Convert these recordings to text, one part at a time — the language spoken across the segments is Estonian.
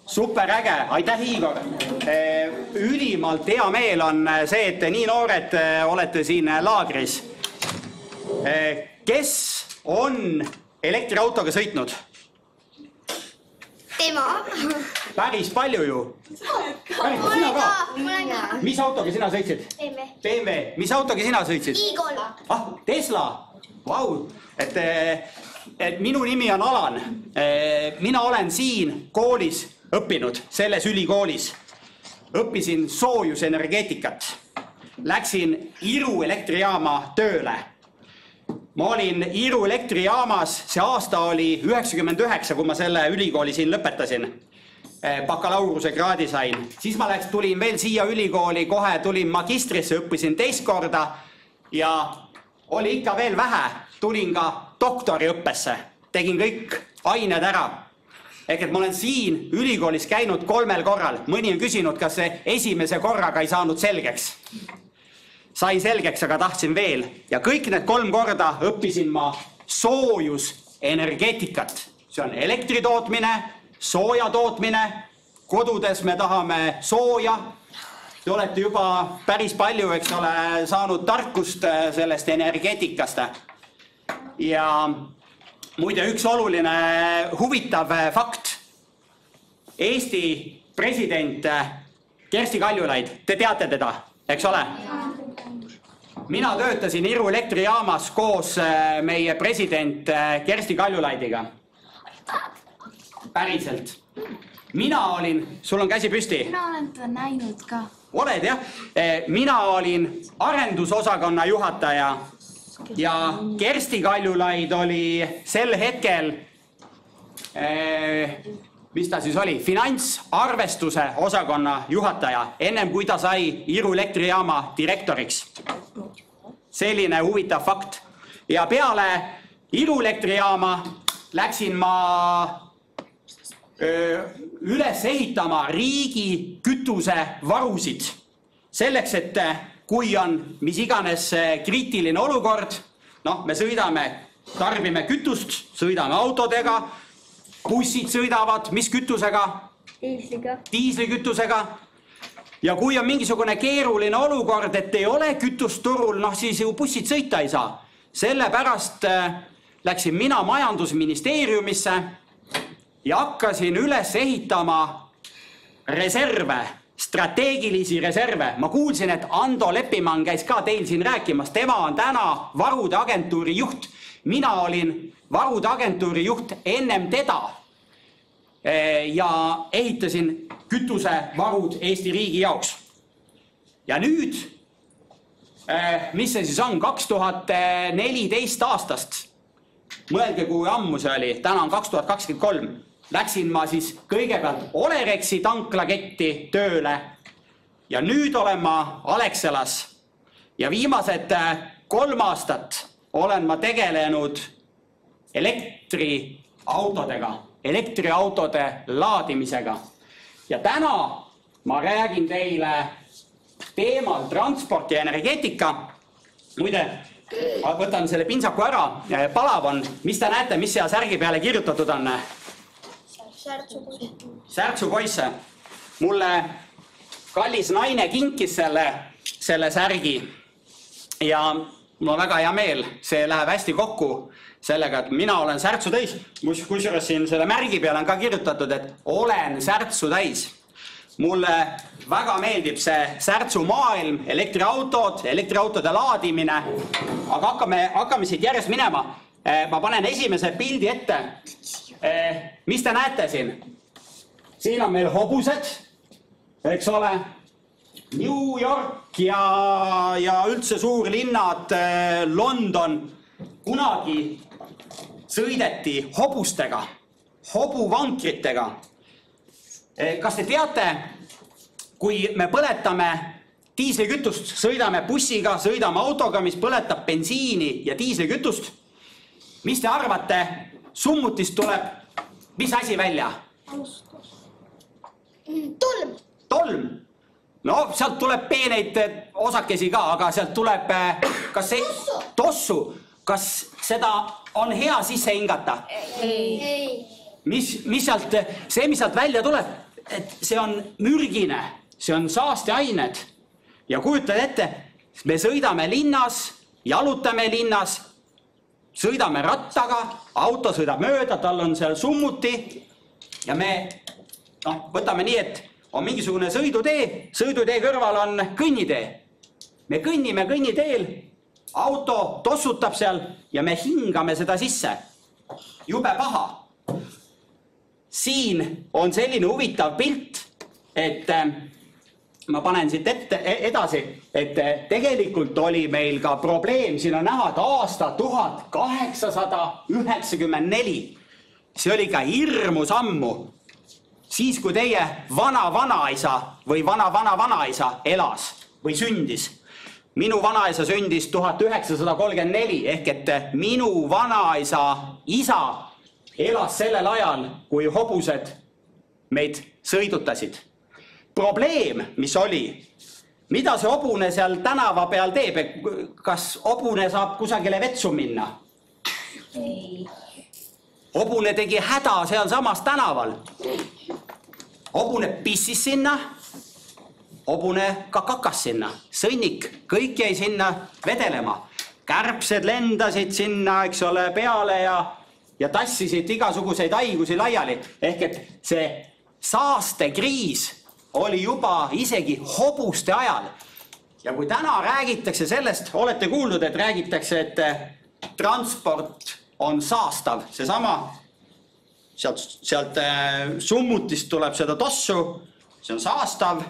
Super äge, aitäh Igor. Ülimalt hea meel on see, et te nii noored olete siin laagris. Kes on elektriautoga sõitnud? Tema. Päris palju ju. Sina ka? Mis autoga sina sõitsid? BMW. Mis autoga sina sõitsid? Igor. Tesla. Vau. Et minu nimi on Alan. Mina olen siin koolis õppinud, selles ülikoolis. Õppisin soojusenergeetikat. Läksin Iru elektrijaama tööle. Ma olin Iru elektrijaamas, see aasta oli 99, kui ma selle ülikooli siin lõpetasin. Bakalaureuse kraadi sain. Siis ma tulin veel siia ülikooli, kohe tulin magistrisse, õppisin teist korda ja oli ikka veel vähe. Tulin ka doktoriõppesse. Tegin kõik ained ära. Ehk et ma olen siin ülikoolis käinud 3 korral. Mõni on küsinud, kas see esimese korraga ei saanud selgeks. Sai selgeks, aga tahtsin veel. Ja kõik need 3 korda õppisin ma soojusenergeetikat. See on elektritootmine, sooja tootmine. Kodudes me tahame sooja. Te olete juba päris palju, eks ole, saanud tarkust sellest energeetikast. Ja muide, üks oluline huvitav fakt. Eesti president Kersti Kaljulaid, te teate teda, eks ole? Mina töötasin Iru elektrijaamas koos meie president Kersti Kaljulaidiga. Päriselt. Mina olin, sul on käsi püsti? Mina olen ta näinud ka. Oled jah? Mina olin arendusosakonna juhataja ja Kersti Kaljulaid oli sel hetkel, mis ta siis oli, finantsarvestuse osakonna juhataja, ennem kui ta sai Iru elektrijaama direktoriks. Selline huvitav fakt. Ja peale Iru elektrijaama läksin ma üles ehitama riigi kütusevarusid. Selleks, et kui on mis iganes kriitiline olukord, me sõidame, tarbime kütust, sõidame autodega, bussid sõidavad, mis kütusega? Diislikütusega. Ja kui on mingisugune keeruline olukord, et ei ole kütust turul, siis ju bussid sõita ei saa. Sellepärast läksin mina majandusministeeriumisse ja hakkasin üles ehitama reserve, strateegilisi reserve. Ma kuulsin, et Ando Leppimann käis ka teil siin rääkimas. Tema on täna varude agentuuri juht. Mina olin varude agentuuri juht ennem teda ja ehitasin kütusevarud Eesti riigi jaoks. Ja nüüd, mis see siis on, 2014 aastast, mõelge, kui ammu see oli, täna on 2023, läksin ma siis kõigepealt Olerexi tanklaketti tööle ja nüüd olen ma Alexelas ja viimased 3 aastat olen ma tegelenud elektriautode laadimisega. Ja täna ma räägin teile teemal transport ja energeetika. Muide, võtan selle pintsaku ära, palav on. Mis te näete, mis seal särgi peale kirjutatud on? Särtsu poisse. Mulle kallis naine kinkis selle särgi ja mul on väga hea meel, see läheb hästi kokku sellega, et mina olen särtsu täis. Kusjuures siin selle märgi peale on ka kirjutatud, et olen särtsu täis. Mulle väga meeldib see särtsu maailm, elektriautode laadimine, aga hakkame siit järjest minema. Ma panen esimese pildi ette. Mis te näete siin? Siin on meil hobused, eks ole, New York ja üldse suurlinnad, London. Kunagi sõideti hobustega, hobuvankritega. Kas te teate, kui me põletame diislikütust, sõidame bussiga, sõidame autoga, mis põletab bensiini ja diislikütust, mis te arvate, summutist tuleb, mis asi välja? Tolm. No, sealt tuleb peeneid osakesi ka, aga sealt tuleb, kas see... Tossu. Kas seda on hea sisse hingata? Ei. Mis sealt välja tuleb? et see on mürgine, see on saasteained ja kujutad ette, me sõidame linnas, jalutame linnas, sõidame rattaga, auto sõidab mööda, tal on seal summuti ja me võtame nii, et on mingisugune sõidutee kõrval on kõnnitee. Me kõnnime kõnniteel, auto tossutab seal ja me hingame seda sisse. Jube paha. Siin on selline huvitav pilt, et ma panen siit edasi, et tegelikult oli meil ka probleem, siin on näha, et aasta 1894, see oli ka hirmus ammu, siis kui teie vana-vanaisa või vana-vana-vanaisa elas või sündis. Minu vanaisa sündis 1934 ehk et minu vanaisa isa elas sellel ajal, kui hobused meid sõidutasid. Probleem, mis oli, mida see hobune seal tänava peal teeb, kas hobune saab kusagile vetsu minna? Ei. Hobune tegi häda seal samas tänaval. Hobune pissis sinna, hobune ka kakas sinna, sõnnik, kõik jäi sinna vedelema. Kärbsed lendasid sinna, eks ole, peale ja tassisid igasuguseid haigusi laiali. Ehk et see saastekriis oli juba isegi hobuste ajal. Ja kui täna räägitakse sellest, olete kuulnud, et räägitakse, et transport on saastav. Seesama, sealt summutist tuleb seda tossu, see on saastav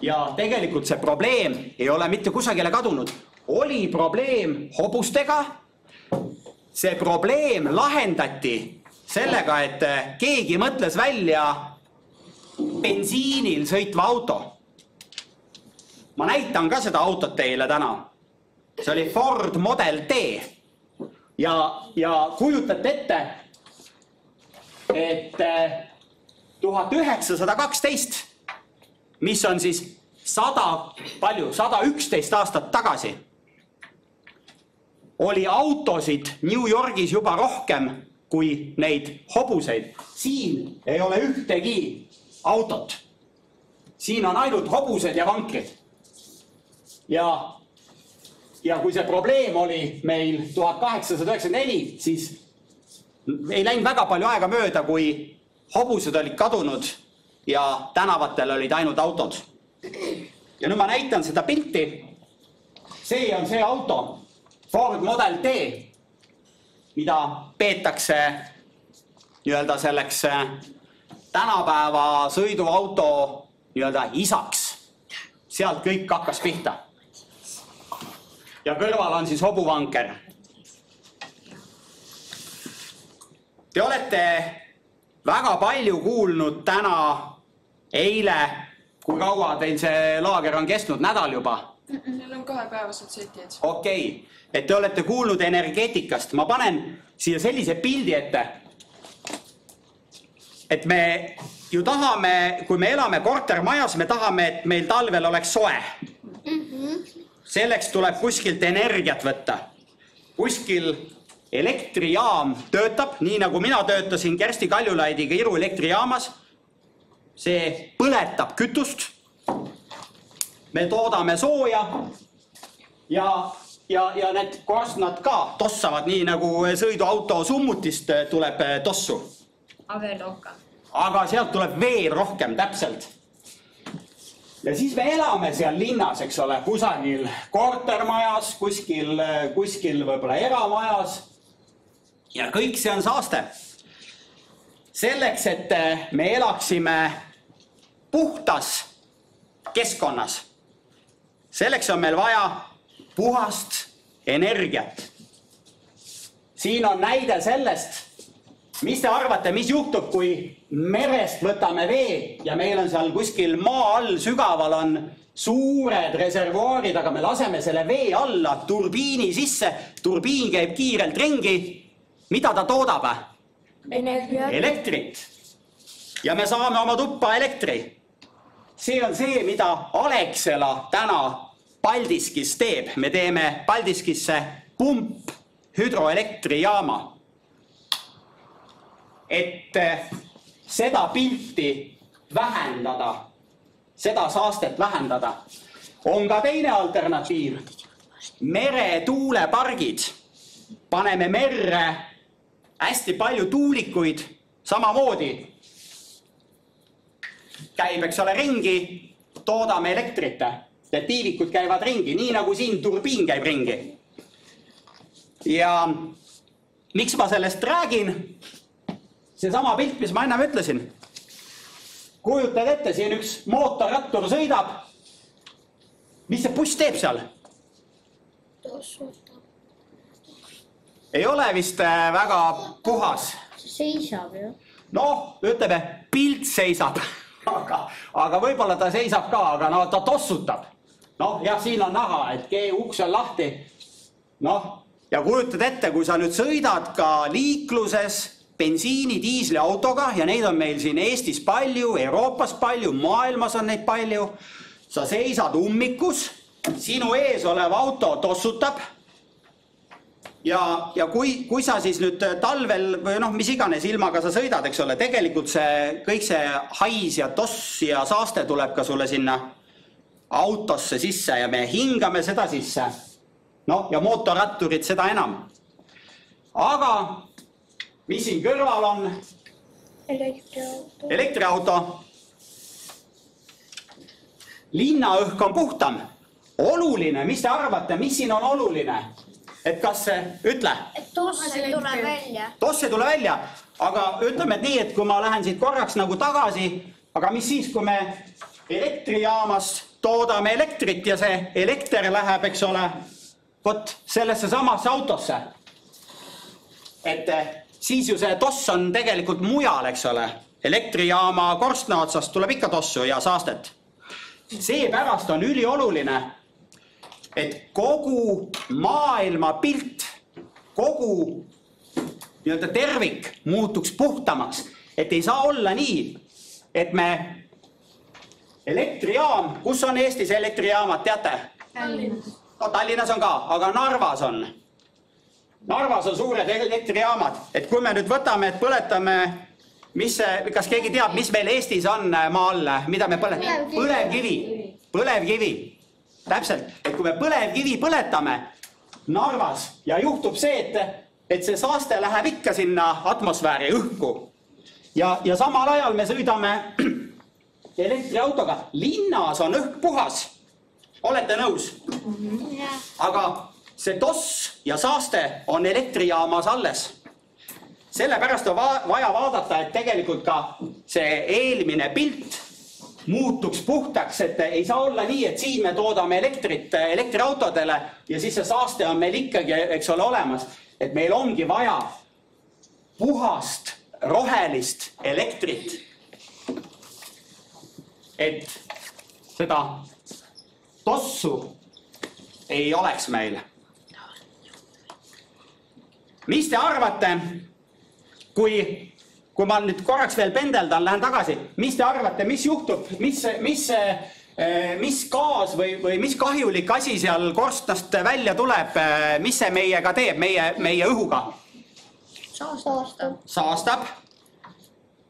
ja tegelikult see probleem ei ole mitte kusagile kadunud. Oli probleem hobustega, see probleem lahendati sellega, et keegi mõtles välja bensiinil sõitva auto. Ma näitan ka seda autot teile täna. See oli Ford Model T. Ja kujutate ette, et 1912, mis on siis 111 aastat tagasi, oli autosid New Yorgis juba rohkem kui neid hobuseid. Siin ei ole ühtegi autot. Siin on ainult hobused ja vankrid. Ja kui see probleem oli meil 1894, siis ei läinud väga palju aega mööda, kui hobused olid kadunud ja tänavatel olid ainult autod. Ja nüüd ma näitan seda pilti. See on see auto, Ford Model T, mida peetakse nii-öelda selleks tänapäeva sõiduauto nii-öelda isaks. Sealt kõik hakkas pihta. Ja kõrval on siis hobuvanker. Te olete väga palju kuulnud täna, eile, kui kaua teil see laager on kestnud, nädal juba? Neil on 2-päevased setid. Okei, et te olete kuulnud energeetikast. Ma panen siia sellise pildi ette, et me ju tahame, kui me elame kortermajas, me tahame, et meil talvel oleks soe. Selleks tuleb kuskilt energiat võtta. Kuskil elektrijaam töötab, nii nagu mina töötasin Kersti Kaljulaidiga Iru elektrijaamas. See põletab kütust. Me toodame sooja ja need korstnad ka tossavad nii nagu sõiduauto summutist tuleb tossu. Aga veel rohkem. Aga sealt tuleb veel rohkem, täpselt. Ja siis me elame seal linnas, eks ole, kusagil kortermajas, kuskil võib-olla eramajas. Ja kõik see on saaste. Selleks, et me elaksime puhtas keskkonnas. Selleks on meil vaja puhast energiat. Siin on näide sellest, mis te arvate, mis juhtub, kui merest võtame vee ja meil on seal kuskil maa all sügaval on suured reservuaarid, aga me laseme selle vee alla turbiini sisse, turbiin käib kiirelt ringi. Mida ta toodab? Elektrit. Ja me saame oma tuppa elektri. See on see, mida Alexela täna Paldiskis teeb. Me teeme Paldiskisse pump hüdroelektrijaama. Et seda pilti vähendada, seda saastet vähendada, on ka teine alternatiiv. Meretuulepargid. Paneme merre hästi palju tuulikuid, samamoodi. Käib, eks ole, ringi, toodame elektrit. Need tiivikud käivad ringi, nii nagu siin turbiin käib ringi. Ja miks ma sellest räägin? Seesama pilt, mis ma ennem ütlesin. Kujutad ette, siin üks mootorrattur sõidab. Mis see buss teeb seal? Ei ole vist väga puhas. Seisab ju. Noh, ütleme, pilt seisab. Aga võib-olla ta seisab ka, aga no ta tossutab. Noh, jah, siin on näha, et uks on lahti. Noh, ja kujutad ette, kui sa nüüd sõidad ka liikluses bensiini, diisli autoga ja neid on meil siin Eestis palju, Euroopas palju, maailmas on neid palju. Sa seisad ummikus, sinu ees olev auto tossutab. Ja kui sa siis nüüd talvel või noh, mis iganes ilmaga sa sõidad, eks ole, tegelikult kõik see hais ja toss ja saaste tuleb ka sulle sinna autosse sisse ja me hingame seda sisse. No ja mootorratturid seda enam. Aga mis siin kõrval on? Elektriauto. Elektriauto. Linnaõhk on puhtam. Oluline, mis te arvate, mis siin on oluline? Et kas see, ütle? Et tosse ei tule välja. Tosse ei tule välja, aga ütleme et nii, et kui ma lähen siit korraks nagu tagasi, aga mis siis, kui me elektrijaamas toodame elektrit ja see elekter läheb, eks ole, vot sellesse samasse autosse. Et siis ju see toss on tegelikult mujal, eks ole. Elektrijaama korstna otsast tuleb ikka tossu ja saastet. Seepärast on ülioluline, et kogu maailma pilt, kogu tervik muutuks puhtamaks. Et ei saa olla nii, et me elektrijaam, kus on Eestis elektrijaamad, teate? Tallinnas. No Tallinnas on ka, aga Narvas on. Narvas on suured elektrijaamad. Et kui me nüüd võtame, et põletame, kas keegi teab, mis meil Eestis on maa all, mida me põletame? Põlevkivi. Täpselt, et kui me põlevkivi põletame Narvas ja juhtub see, et see saaste läheb ikka sinna atmosfääri õhku ja samal ajal me sõidame elektriautoga. Linnas on õhk puhas. Olete nõus? Aga see toss ja saaste on elektrijaamas alles. Sellepärast on vaja vaadata, et tegelikult ka see eelmine pilt muutuks puhtaks, et ei saa olla nii, et siin me toodame elektrit elektriautodele ja siis see saaste on meil ikkagi, eks ole, olemas. Et meil ongi vaja puhast, rohelist elektrit. Et seda tossu ei oleks meil. Mis te arvate, kui ma nüüd korraks veel pendeldan, lähen tagasi, mis te arvate, mis juhtub, mis gaas või mis kahjulik asi seal korstnast välja tuleb, mis see meiega teeb, meie õhuga? Saastab.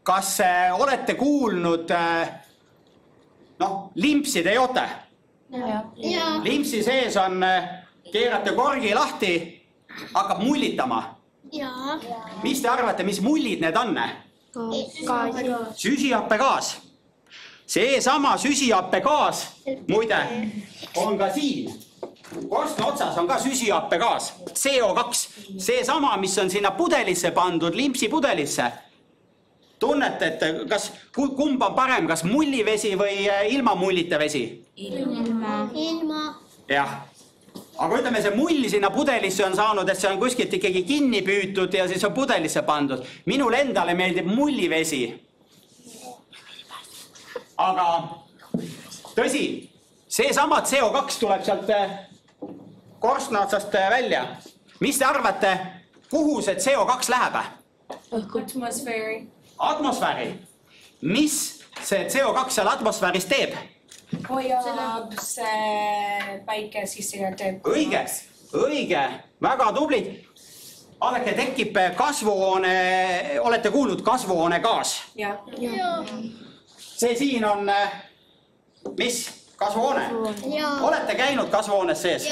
Kas olete kuulnud, limpsi te joote? Limpsi sees on, keerate korgi lahti, hakkab mullitama. Mis te arvate, mis mullid need on? Süsihappegaas. See sama süsihappegaas, muide, on ka siin. Korstna otsas on ka süsihappegaas, CO2. See sama, mis on sinna pudelisse pandud, limpsi pudelisse. Tunnete, et kumb on parem, kas mullivesi või ilma mullita vesi? Ilma. Jah. Aga ütleme, see mulli sinna pudelisse on saanud, et see on kuskilt ikkagi kinni püütud ja siis on pudelisse pandud. Minul endale meeldib mullivesi. Aga tõsi, see sama CO2 tuleb sealt korstna otsast välja. Mis te arvate, kuhu see CO2 läheb? Atmosfääri. Atmosfääri. Mis see CO2 seal atmosfääris teeb? Hoiab see päike sisse ja teeb. Õige, väga tublid. Vaadake, tekib kasvuhoone, olete kuulnud kasvuhoonegaas? Ja. see siin on, mis? Kasvuhoone? Olete käinud kasvuhoones sees?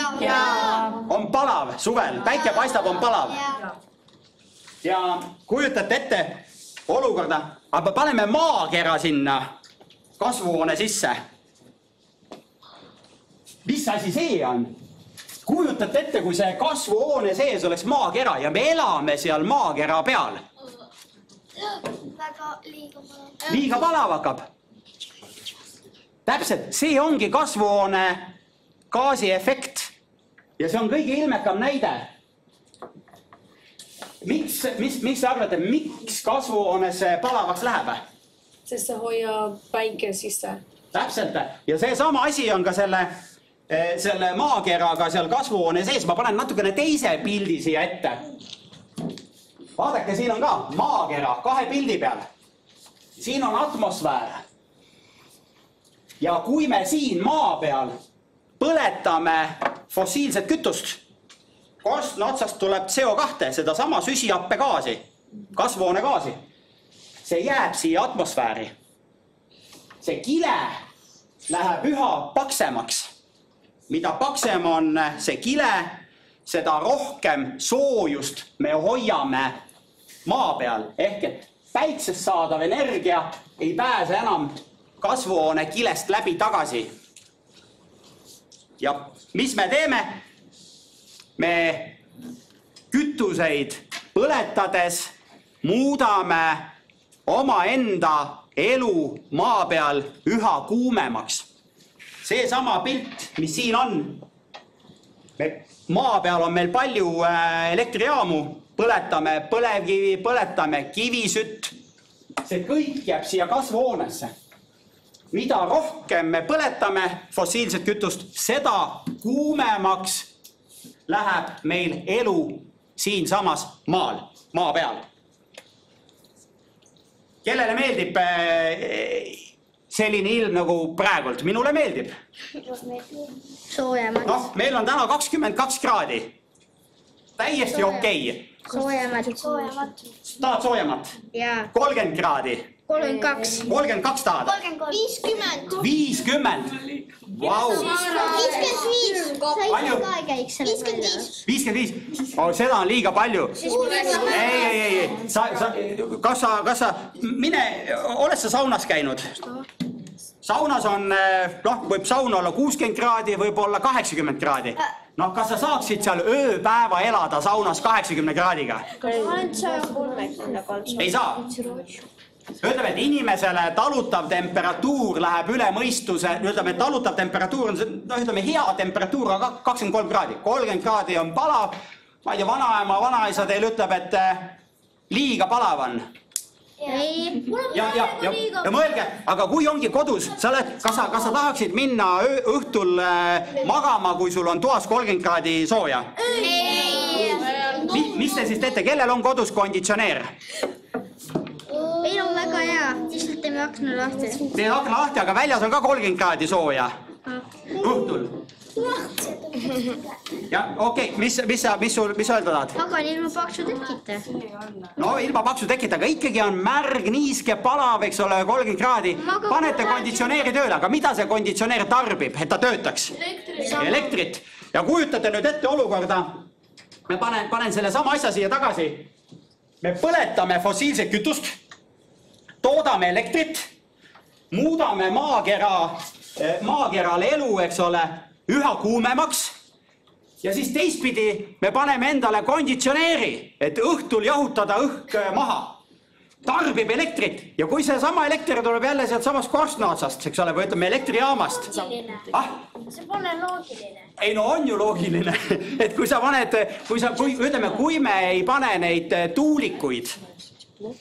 On palav suvel, päike paistab, on palav. Ja kujutate ette olukorda, aga paneme maakera sinna kasvuhoone sisse. Mis asi see on? Kujutate ette, kui see kasvuhoone sees oleks maakera ja me elame seal maakera peal. Väga liiga palav. Liiga palav hakkab. Täpselt, see ongi kasvuhoone gaasi efekt. Ja see on kõige ilmekam näide. Mis sa arvate, miks kasvuhoones palavaks läheb? Sest see hoiab päike sisse. Täpselt. Ja see sama asi on ka selle maakeraga seal kasvuhoone sees. Ma panen natukene teise pildi siia ette. Vaadake, siin on ka maakera 2 pildi peal. Siin on atmosfäär. Ja kui me siin maa peal põletame fossiilset kütust, korstna otsast tuleb CO2, seda sama süsihappegaasi, kasvuhoonegaasi. See jääb siia atmosfääri. See kile läheb üha paksemaks. Mida paksem on see kile, seda rohkem soojust me hoiame maa peal. Ehk et päiksest saadav energia ei pääse enam kasvuhoone kilest läbi tagasi. Ja mis me teeme? Me kütuseid põletades muudame omaenda elu maa peal üha kuumemaks. See sama pilt, mis siin on, maa peal on meil palju elektrijaamu, põletame põlevkivi, põletame kivisütt, see kõik jääb siia kasvuhoonesse. Mida rohkem me põletame fossiilset kütust, seda kuumemaks läheb meil elu siin samas maal, maa peal. Kellele meeldib selline ilm nagu praegult? Minule meeldib. Soojemat. No, meil on täna 22 kraadi. Täiesti okei. Soojemat. Tahad soojemat? Jaa. 30 kraadi. 32. 32 tahad? 50. 50. Vau. 55. Palju? 55. Oh, seda on liiga palju. Ei. Kas sa, mine, oled sa saunas käinud? Saunas on, võib saun olla 60 kraadi, võib olla 80 kraadi. No, kas sa saaksid seal ööpäeva elada saunas 80 kraadiga? Ei saa. Ütleme, et inimesele talutav temperatuur läheb üle mõistuse, ütleme, et talutav temperatuur on, ütleme, hea temperatuur on 23 kraadi. 30 kraadi on palav. Ma ei tea, vanaema, vanaisa teil ütleb, et liiga palav on. Ja mõelge, aga kui ongi kodus, kas sa tahaksid minna õhtul magama, kui sul on toas 30 kraadi sooja? Mis te siis teete? Kellel on kodus konditsioneer? Meil on väga hea, lihtsalt teeme akna lahti. Teed akna lahti, aga väljas on ka 30 kraadi sooja. Õhtul. Ja okei, mis öelda tahad? Aga on ilma paksu tekita. No ilma paksu tekita, aga ikkagi on märg, niiske, palav, eks ole, 30 kraadi. Panete konditsioneeri tööle, aga mida see konditsioneer tarbib, et ta töötaks? Elektrit. Ja kujutate nüüd ette olukorda, me panen selle sama asja siia tagasi. Me põletame fossiilset kütust, toodame elektrit, muudame maakeral elu, eks ole, üha kuumemaks ja siis teistpidi me paneme endale konditsioneeri, et õhtul jahutada õhk maha. Tarbib elektrit ja kui see sama elekter tuleb jälle sealt samast korstna otsast, eks ole, või ütleme elektrijaamast. See pole loogiline. Ei, no on ju loogiline, et kui sa paned, kui me ei pane neid tuulikuid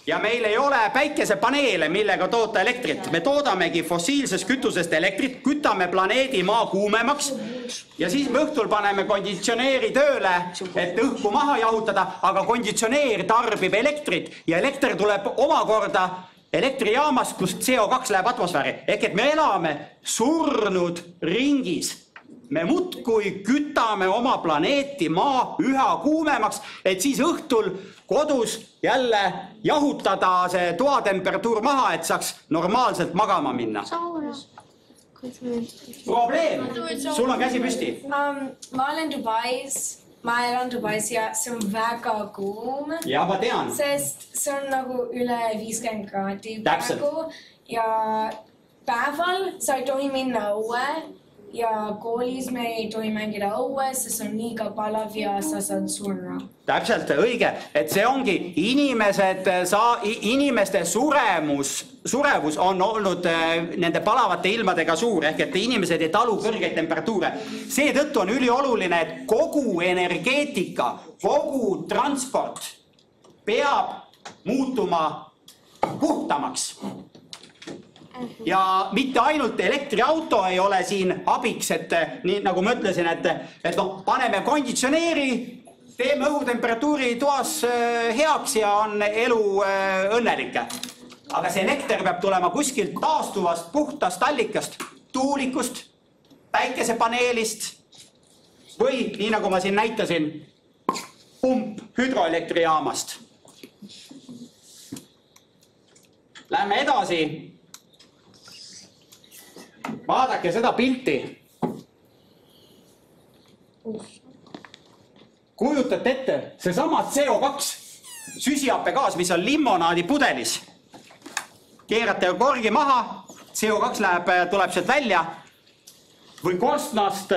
ja meil ei ole päikesepaneele, millega toota elektrit, me toodamegi fossiilsest kütusest elektrit, kütame planeedi maa kuumemaks ja siis me õhtul paneme konditsioneeri tööle, et õhku maha jahutada, aga konditsioneer tarbib elektrit ja elekter tuleb omakorda elektrijaamast, kus CO2 läheb atmosfääri. Ehk et me elame surnud ringis. me muudkui kütame oma planeeti maa üha kuumemaks, et siis õhtul kodus jälle jahutada see toatemperatuur maha, et saaks normaalselt magama minna. Probleem. Sul on käsi püsti. Ma olen Dubais. Ma elan Dubais ja see on väga kuum. Ja, ma tean. Sest see on nagu üle 50 kraadi praegu. Ja päeval sa ei tohi minna õue. Ja koolis me ei tohi mängida õues, sest on liiga palav ja sa saad surra. Täpselt õige, et see ongi inimeste surevus on olnud nende palavate ilmadega suur, ehk et inimesed ei talu kõrgeid temperatuure. Seetõttu on ülioluline, et kogu energeetika, kogu transport peab muutuma puhtamaks. Ja mitte ainult elektriauto ei ole siin abiks, et nii nagu ma ütlesin, et paneme konditsioneeri, teeme õhutemperatuuri toas heaks ja on elu õnnelik. Aga see elekter peab tulema kuskilt taastuvast puhtast allikast, tuulikust, päikesepaneelist või nii nagu ma siin näitasin, pump hüdroelektrijaamast. Lähme edasi. Vaadake seda pilti. Kujutate ette, see sama CO2 süsihappegaas, mis on limonaadi pudelis. Keerate korgi maha, CO2 tuleb sealt välja või korstnast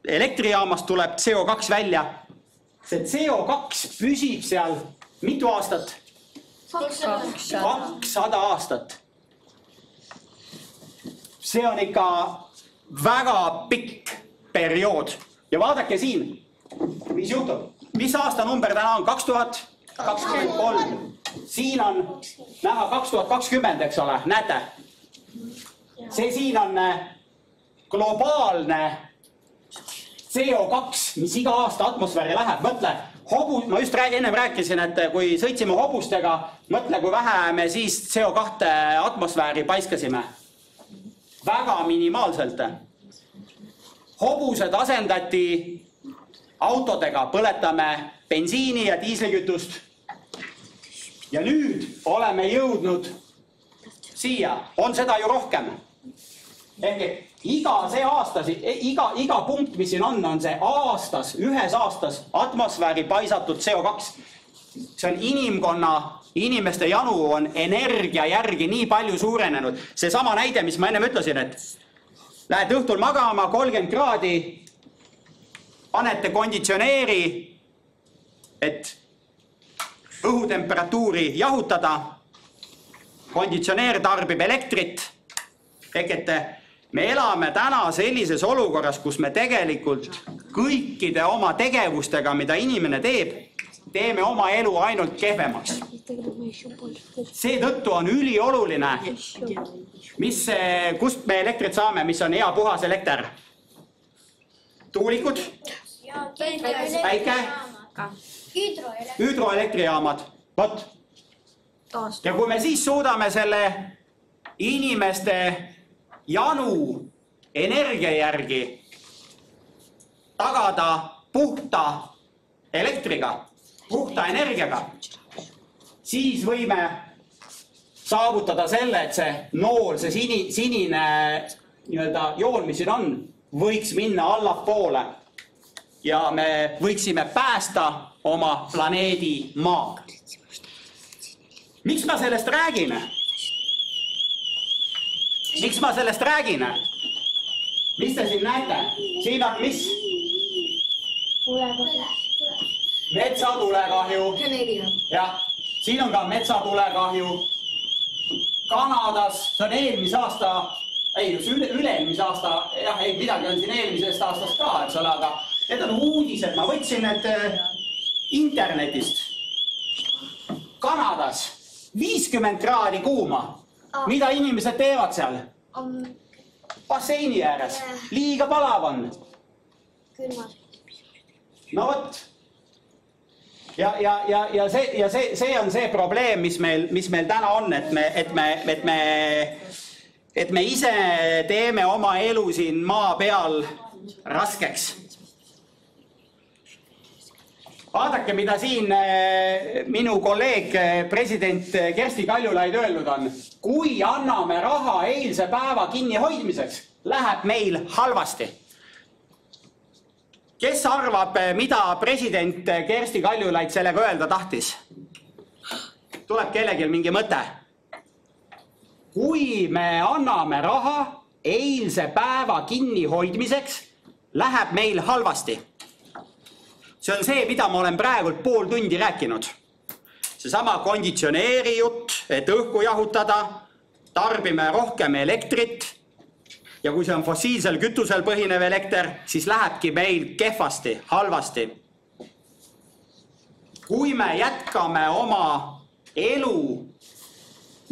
elektrijaamast tuleb CO2 välja. See CO2 püsib seal mitu aastat? 200 aastat. See on ikka väga pikk periood. Ja vaadake siin, mis juhtub. Mis aasta number täna on? 2023. Siin on näha 2020, eks ole, näete. See siin on globaalne CO2, mis iga aasta atmosfääri läheb. Mõtle, ma just ennem rääkisin, et kui sõitsime hobustega, mõtle, kui vähe me siis CO2 atmosfääri paiskasime. Väga minimaalselt. Hobused asendati autodega, põletame bensiini ja diislikütust. Ja nüüd oleme jõudnud siia. On seda ju rohkem. Ehk iga punkt, mis siin on see aastas, ühes aastas atmosfääri paisatud CO2. See on inimeste janu on energia järgi nii palju suurenenud. See sama näide, mis ma ennem ütlesin, et lähed õhtul magama 30 kraadi, panete konditsioneeri, et õhutemperatuuri jahutada, konditsioneer tarbib elektrit, ehk et me elame täna sellises olukorras, kus me tegelikult kõikide oma tegevustega, mida inimene teeb, teeme oma elu ainult kehvemaks. Seetõttu on ülioluline, kust me elektrit saame, mis on hea puhas elekter? Tuulikud, päike, hüdroelektrijaamad. Võt. Ja kui me siis suudame selle inimeste janu energia järgi tagada puhta elektriga, puhta energiaga, siis võime saavutada selle, et see nool, see sinine joon, mis siin on, võiks minna allapoole ja me võiksime päästa oma planeedi Maa. Miks ma sellest räägin? Miks ma sellest räägin? Mis te siin näete? Siin on mis? Metsatulekahju. Jah, siin on ka metsatulekahju. Kanadas, see on eelmise aasta, üle-eelmise aasta, jah, midagi on siin eelmisest aastast ka, eks ole, aga need on uudised, ma võtsin need internetist. Kanadas 50 kraadi kuuma. Mida inimesed teevad seal? Basseini ääres. Liiga palav on. No võt. Ja see on see probleem, mis meil täna on, et me ise teeme oma elu siin maa peal raskeks. Vaadake, mida siin minu kolleeg president Kersti Kaljulaid öelnud on. Kui anname raha eilse päeva kinnihoidmiseks, läheb meil halvasti. Kes arvab, mida president Kersti Kaljulaid sellega öelda tahtis? Tuleb kellelgi mingi mõte? Kui me anname raha eilse päeva kinnihoidmiseks, läheb meil halvasti. See on see, mida ma olen praegult pool tundi rääkinud. Seesama konditsioneeri jutt, et õhku jahutada, tarbime rohkem elektrit ja kui see on fossiilsel kütusel põhinev elekter, siis lähebki meil kehvasti, halvasti. Kui me jätkame oma elu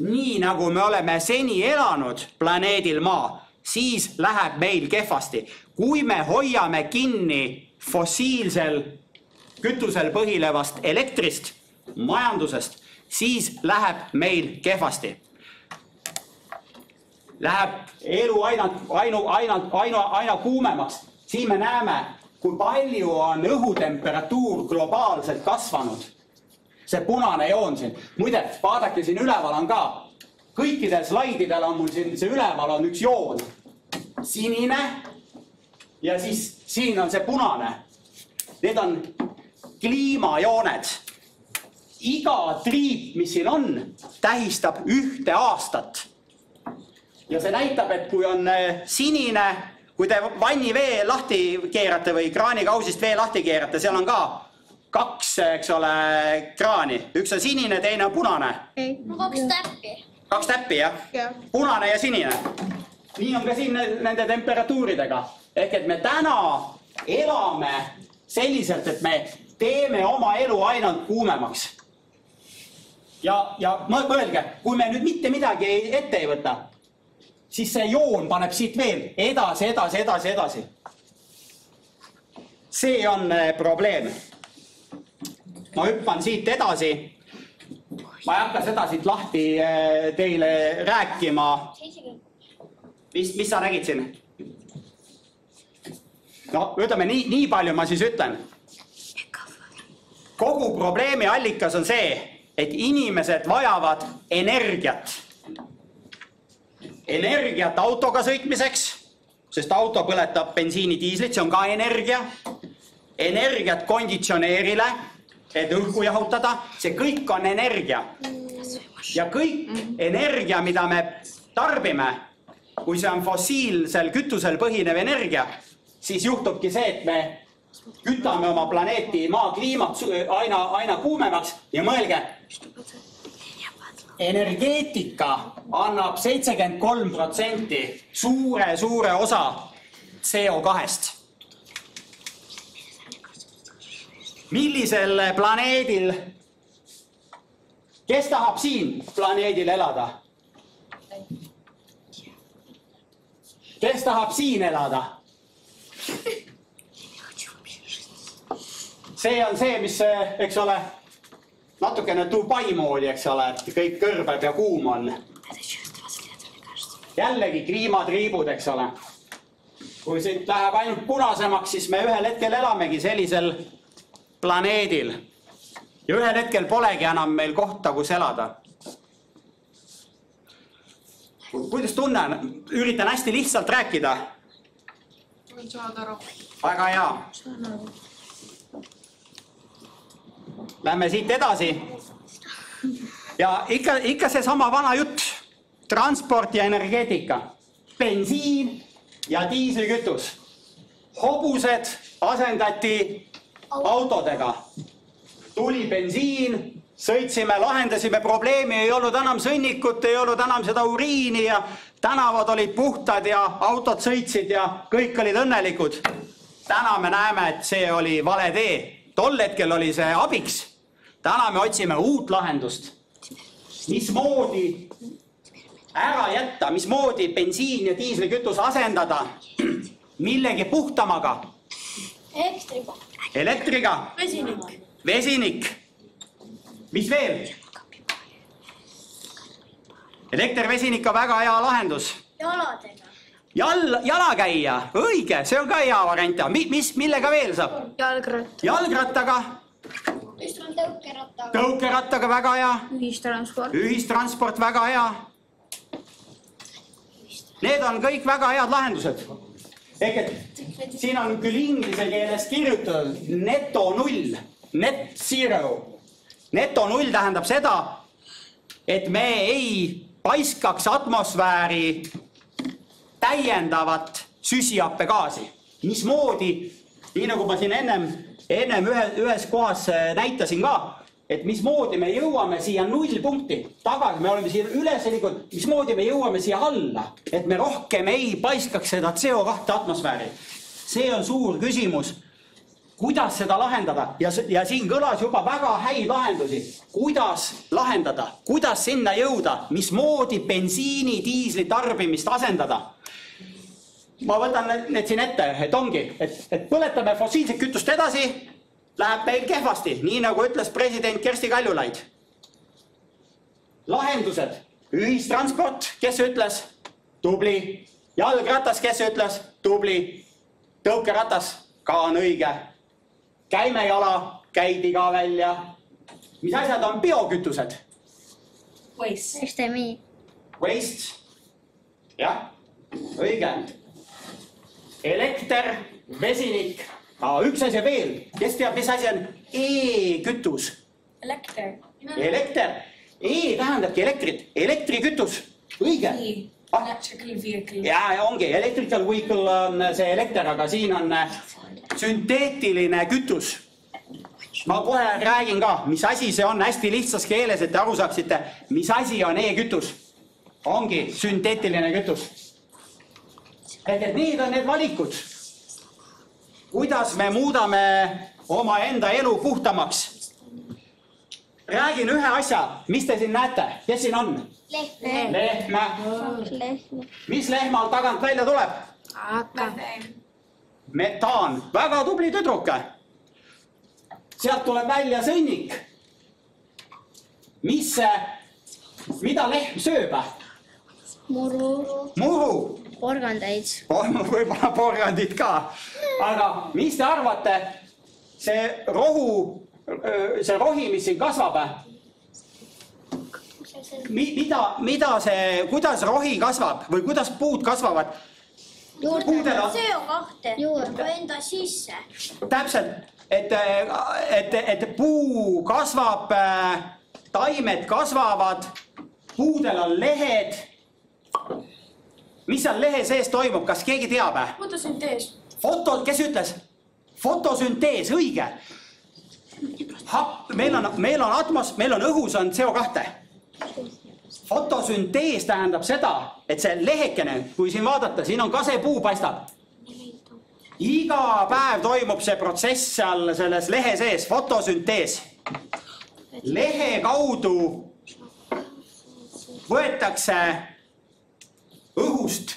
nii, nagu me oleme seni elanud planeedil Maa, siis läheb meil kehvasti. Kui me hoiame kinni fossiilsel kütusel põhilevast elektrist, majandusest, siis läheb meil kehvasti. Läheb elu aina kuumemaks. Siin me näeme, kui palju on õhutemperatuur globaalselt kasvanud. See punane joon siin. Muide, vaadake siin üleval on ka. Kõikidel slaididel on mul siin, see üleval on üks joon. Sinine ja siis siin on see punane. Need on kliimajooned. Iga triip, mis siin on, tähistab 1 aastat. Ja see näitab, et kui on sinine, kui te vanni vee lahti keerate või kraanikausist vee lahti keerate, seal on ka 2, eks ole, kraani. Üks on sinine, teine on punane. No 2 täppi. 2 täppi, jah? Punane ja sinine. Nii on ka siin nende temperatuuridega. Ehk et me täna elame selliselt, et me teeme oma elu ainult kuumemaks. Ja mõelge, kui me nüüd mitte midagi ette ei võta, siis see joon paneb siit veel edasi. See on probleem. Ma hüppan siit edasi. Ma ei hakka seda siit lahti teile rääkima. Mis sa nägid siin? No, ütleme, nii palju ma siis ütlen. Kogu probleemi allikas on see, et inimesed vajavad energiat. Energiat autoga sõitmiseks, sest auto põletab bensiinidiislit, see on ka energia. Energiat konditsioneerile, et õhku jahutada, see kõik on energia. Ja kõik energia, mida me tarbime, kui see on fossiilsel kütusel põhinev energia, siis juhtubki see, et me kütame oma planeeti maa kliimat aina kuumemaks ja mõelge, energeetika annab 73% suure osa CO2-st. Millisel planeedil, kes tahab siin planeedil elada? Kes tahab siin elada? See on see, mis, eks ole, natukene Dubai moodi, eks ole, et kõik kõrbeb ja kuum on. Jällegi kliimatriibud, eks ole. Kui siit läheb ainult punasemaks, siis me ühel hetkel elamegi sellisel planeedil. Ja ühel hetkel polegi enam meil kohta, kus elada. Kuidas tunnen? Üritan hästi lihtsalt rääkida. Saad aru. Väga hea. Lähme siit edasi. Ja ikka see sama vana jutt. Transport ja energeetika. Bensiin ja diislikütus. Hobused asendati autodega. Tuli bensiin, sõitsime, lahendasime probleemi, ei olnud enam sõnnikut, ei olnud enam seda uriini ja tänavad olid puhtad ja autod sõitsid ja kõik olid õnnelikud. Täna me näeme, et see oli vale tee. Tol hetkel oli see abiks. Täna me otsime uut lahendust. Mismoodi ära jätta, mismoodi bensiin ja diislikütus asendada millegi puhtamaga? Elektriga. Vesinik. Mis veel? Elekter-vesinik on väga hea lahendus. Jalakäija, õige, see on ka hea variant. Millega veel saab? Jalgrattaga. Tõukerattaga väga hea. Ühistransport väga hea. Need on kõik väga head lahendused. Ehk et siin on küll inglise keeles kirjutatud neto null, net zero. Neto null tähendab seda, et me ei paiskaks atmosfääri täiendavat süsihappegaasi. Mismoodi, nii nagu ma siin ennem ühes kohas näitasin ka, et mismoodi me jõuame siia nullpunkti tagasi, me oleme siia üles liikunud, mismoodi me jõuame siia alla, et me rohkem ei paiskaks seda CO2 atmosfääri. See on suur küsimus, kuidas seda lahendada ja siin kõlas juba väga häid lahendusi. Kuidas lahendada, kuidas sinna jõuda, mismoodi bensiini, diisli tarbimist asendada. Ma võtan need siin ette, et ongi, et põletame fossiilset kütust edasi, läheb meil kehvasti, nii nagu ütles president Kersti Kaljulaid. Lahendused. Ühistransport, kes ütles? Tubli. Jalgratas, kes ütles? Tubli. Tõukeratas, ka on õige. Käime jala, käidi ka välja. Mis asjad on biokütused? Waste. Waste. Jah, õige. Elekter, vesinik. Üks asi veel. Kes teab, mis asi on e-kütus? Elekter. E tähendabki elektrit. Elektrikütus. Õige. Electrical vehicle. Ja ongi. Electrical vehicle on see elekter, aga siin on sünteetiline kütus. Ma kohe räägin ka, mis asi see on hästi lihtsas keeles, et te aru saaksite, mis asi on e-kütus. Ongi sünteetiline kütus. Et need on need valikud. Kuidas me muudame oma enda elu puhtamaks? Räägin ühe asja, mis te siin näete? Kes siin on? Lehme. Mis lehmal tagant välja tuleb? Metaan. Väga tubli tüdruke. Sealt tuleb välja sõnnik. Mida lehm sööb? Muru. Porgandeid. Võib-olla porgandid ka. Aga mis te arvate, see rohi, mis siin kasvab? Kuidas rohi kasvab või kuidas puud kasvavad? CO2 juurde enda sisse. Täpselt, et puu kasvab, taimed kasvavad, puudel on lehed. Mis seal lehe sees toimub, kas keegi teab? Fotosüntees. Kes ütles? Fotosüntees, õige. Meil on õhus on CO2. Fotosüntees tähendab seda, et see lehekene, kui siin vaadata, siin on kasepuu paistab. Iga päev toimub see protsess seal selles lehe sees, fotosüntees. Lehe kaudu võetakse õhust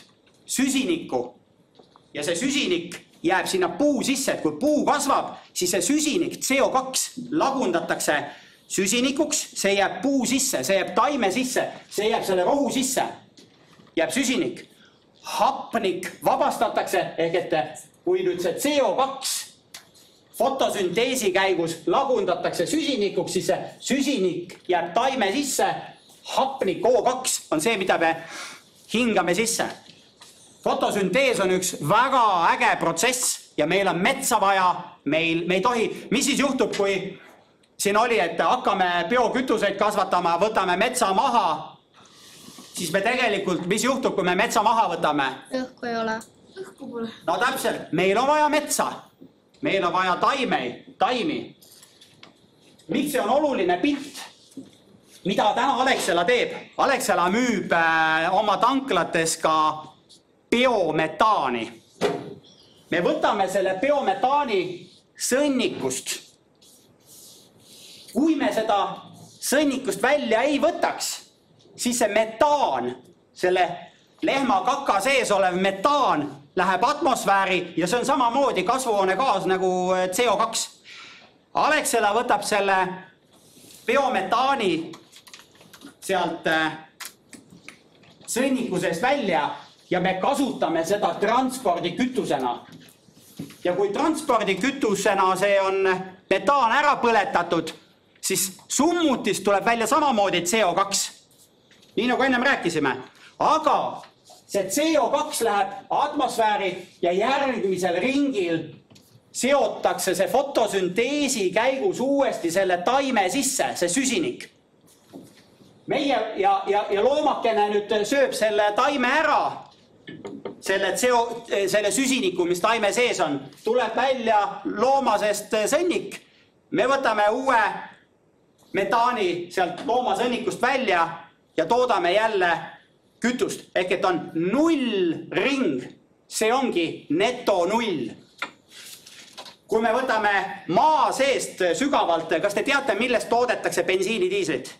süsinikku ja see süsinik jääb sinna puu sisse, et kui puu kasvab, siis see süsinik CO2 lagundatakse süsinikuks, see jääb puu sisse, see jääb taime sisse, see jääb selle rohu sisse, jääb süsinik. Hapnik vabastatakse, ehk et kui nüüd see CO2 fotosünteesi käigus lagundatakse süsinikuks, siis see süsinik jääb taime sisse, hapnik O2 on see, mida me hingame sisse. Fotosüntees on üks väga äge protsess ja meil on metsa vaja, me ei tohi, mis siis juhtub, kui siin oli, et hakkame biokütuseid kasvatama, võtame metsa maha, siis me tegelikult, mis juhtub, kui me metsa maha võtame? Õhku ei ole. No täpselt, meil on vaja metsa, meil on vaja taimi. Miks see on oluline pilt? Mida täna Alexela teeb? Alexela müüb oma tanklates ka biometaani. Me võtame selle biometaani sõnnikust. Kui me seda sõnnikust välja ei võtaks, siis see metaan, selle lehma kaka sees olev metaan läheb atmosfääri ja see on samamoodi kasvuhoonegaas nagu CO2. Alexela võtab selle biometaani sealt sõnniku seest välja ja me kasutame seda transpordikütusena. Ja kui transpordikütusena see on metaan ära põletatud, siis summutist tuleb välja samamoodi CO2. Nii nagu ennem rääkisime. Aga see CO2 läheb atmosfääri ja järgmisel ringil seotakse see fotosünteesi käigus uuesti selle taime sisse, see süsinik. Meie ja loomakene nüüd sööb selle taime ära, selle süsiniku, mis taime sees on, tuleb välja loomasest sõnnik. Me võtame uue metaani sealt loomasõnnikust välja ja toodame jälle kütust. Ehk et on null ring. See ongi neto null. Kui me võtame maa seest sügavalt, kas te teate, millest toodetakse bensiinidiislit?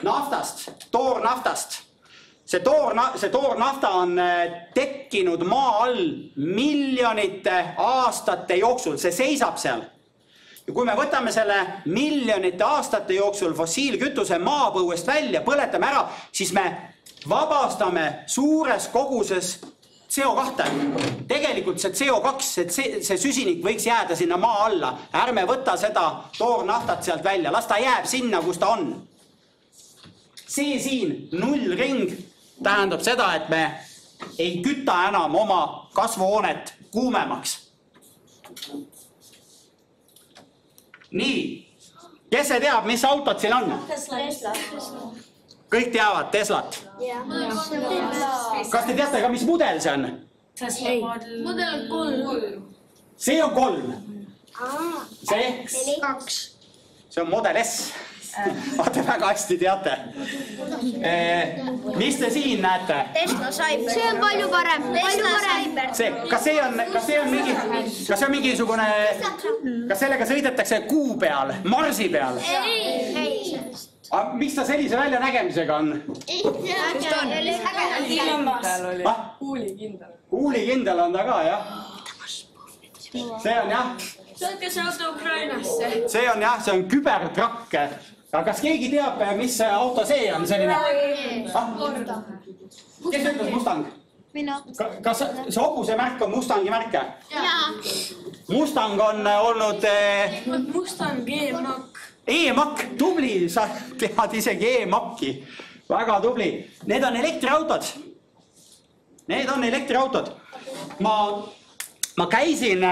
Naftast, toornaftast. See toornafta on tekkinud maa all miljonite aastate jooksul. See seisab seal. Ja kui me võtame selle miljonite aastate jooksul fossiilkütuse maapõuest välja, põletame ära, siis me vabastame suures koguses CO2. Tegelikult see CO2, see süsinik võiks jääda sinna maa alla. Ärme võta seda toornaftat sealt välja. Las ta jääb sinna, kus ta on. See siin null ring tähendab seda, et me ei küta enam oma kasvuhoonet kuumemaks. Nii. Kes see teab, mis autod siin on? Tesla. Kõik teavad Teslat. Kas te teate ka, mis mudel see on? Mudel 3. See on 3. See? 2. See on Model S. Te väga hästi teate. Mis te siin näete? Tesla Cyber. See on palju parem. Tesla Cyber. Kas see on mingisugune... Kas sellega sõidetakse kuu peal, Marsi peal? Ei. Miks ta sellise välja nägemisega on? Kuulikindel on ta ka, jah. See on jah. Saatke see auto Ukrainasse. See on jah, see on kübertrakk. Aga kas keegi teab, mis auto see on? Selline... Kes ütles Mustang? Mina. Kas see hobuse märk on Mustangi märke? Jaa. Mustang on olnud... Mustang E-Mac. E-Mac, tubli, sa tead isegi E-Maci. Väga tubli. Need on elektriautod. Ma käisin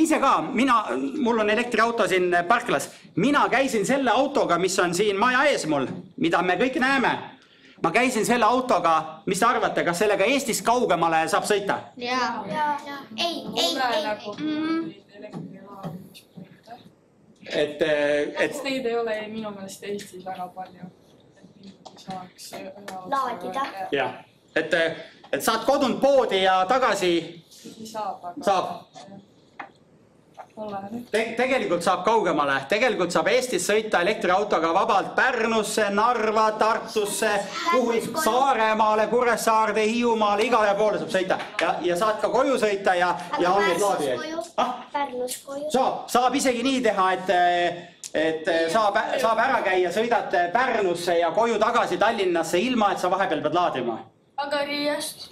ise ka, mul on elektriauto siin parklas. Mina käisin selle autoga, mis on siin maja ees mul, mida me kõik näeme. Ma käisin selle autoga, mis te arvate, kas sellega Eestis kaugemale saab sõita? Jaa. Ei. Kas neid ei ole minu meelest Eestis väga palju? Laadida. Jah, et saad kodunt poodi ja tagasi saab. Tegelikult saab kaugemale. Tegelikult saab Eestis sõita elektriautoga vabalt Pärnusse, Narva, Tartusse, Saaremaale, Kuressaarde, Hiiumaale, igale poole saab sõita. Ja saad ka koju sõita ja on neid laadijaid. Pärnus koju. Saab isegi nii teha, et saab ära käia, sõidad Pärnusse ja koju tagasi Tallinnasse ilma, et sa vahepeal pead laadima. Aga Riiast?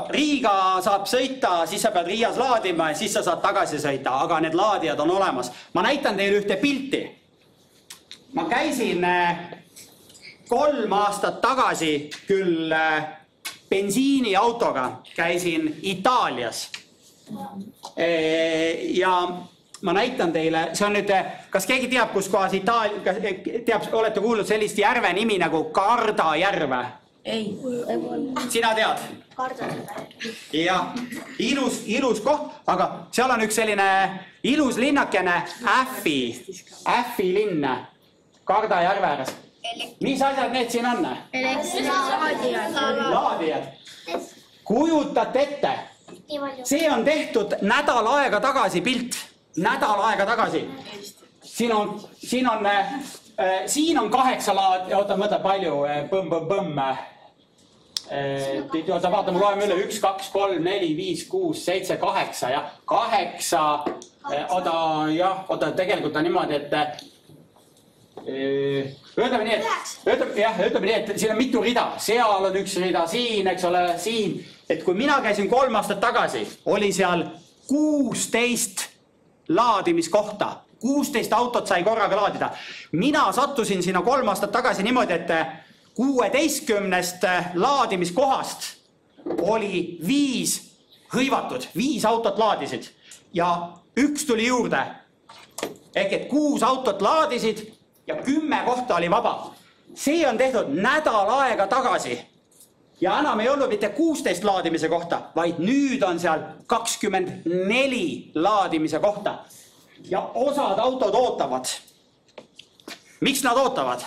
Riiga saab sõita, siis sa pead Riias laadima ja siis sa saad tagasi sõita, aga need laadijad on olemas. Ma näitan teile ühte pilti. Ma käisin 3 aastat tagasi küll bensiiniautoga, käisin Itaalias. Ja ma näitan teile, see on nüüd, kas keegi teab, kus kohas olete kuulnud sellist järve nimi nagu Garda järve? Ei. Sina tead? Ja ilus koht, aga seal on üks selline ilus linnakene Äffi linn Garda järve ääres. Mis asjad need siin on? Laadijad. Kujutate ette, see on tehtud nädal aega tagasi pilt. Nädal aega tagasi. Siin on 8 laad, oota, mõtle palju, Oota, vaata, ma loeme üle 1, 2, 3, 4, 5, 6, 7, 8 ja 8. Oota, tegelikult on niimoodi, et ütleme nii, et siin on mitu rida, seal on üks rida, siin, eks ole, siin. Et kui mina käisin 3 aastat tagasi, oli seal 16 laadimiskohta. 16 autot sai korraga laadida. Mina sattusin sinna 3 aastat tagasi niimoodi, et 16 laadimiskohast oli 5 hõivatud, 5 autot laadisid ja 1 tuli juurde. Ehk et 6 autot laadisid ja 10 kohta oli vaba. See on tehtud nädal aega tagasi. Ja enam ei olnud mitte 16 laadimise kohta, vaid nüüd on seal 24 laadimise kohta. Ja osad autod ootavad. Miks nad ootavad?